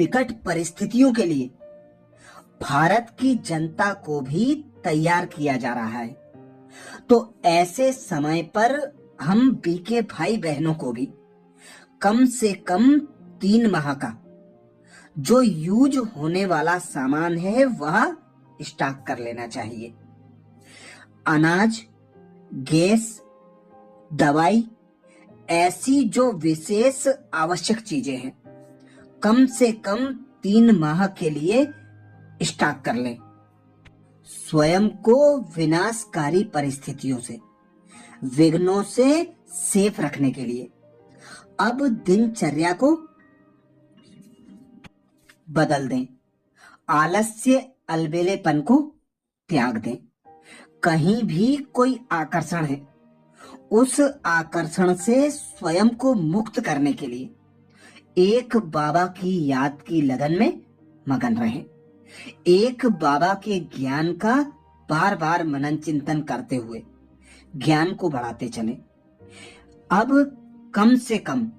विकट परिस्थितियों के लिए भारत की जनता को भी तैयार किया जा रहा है। तो ऐसे समय पर हम बीके भाई बहनों को भी कम से कम 3 माह का जो यूज होने वाला सामान है वह स्टॉक कर लेना चाहिए। अनाज, गैस, दवाई, ऐसी जो विशेष आवश्यक चीजें हैं कम से कम 3 माह के लिए स्टॉक कर लें। स्वयं को विनाशकारी परिस्थितियों से, विघ्नों से सेफ रखने के लिए अब दिनचर्या को बदल दें। आलस्य, अलबेलेपन को त्याग दें। कहीं भी कोई आकर्षण है, उस आकर्षण से स्वयं को मुक्त करने के लिए एक बाबा की याद की लगन में मगन रहें। एक बाबा के ज्ञान का बार बार मनन चिंतन करते हुए ज्ञान को बढ़ाते चलें। अब कम से कम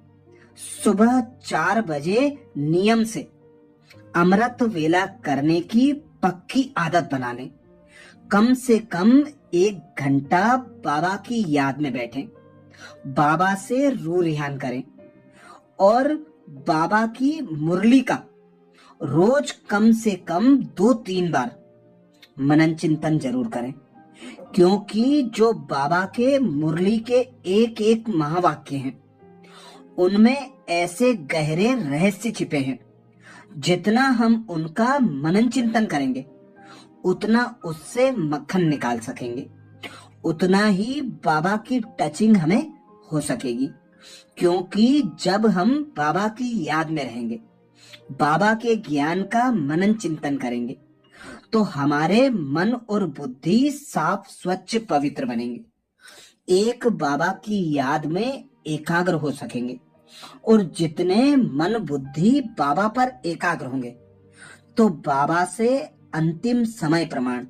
सुबह 4 बजे नियम से अमृत वेला करने की पक्की आदत बना लें। कम से कम 1 घंटा बाबा की याद में बैठें, बाबा से रूह रिहान करें और बाबा की मुरली का रोज कम से कम 2-3 बार मनन चिंतन जरूर करें, क्योंकि जो बाबा के मुरली के एक एक महावाक्य हैं उनमें ऐसे गहरे रहस्य छिपे हैं। जितना हम उनका मनन चिंतन करेंगे उतना उससे मक्खन निकाल सकेंगे, उतना ही बाबा की टचिंग हमें हो सकेगी। क्योंकि जब हम बाबा की याद में रहेंगे, बाबा के ज्ञान का मनन चिंतन करेंगे, तो हमारे मन और बुद्धि साफ, स्वच्छ, पवित्र बनेंगे। एक बाबा की याद में एकाग्र हो सकेंगे और जितने मन बुद्धि बाबा पर एकाग्र होंगे तो बाबा से अंतिम समय प्रमाण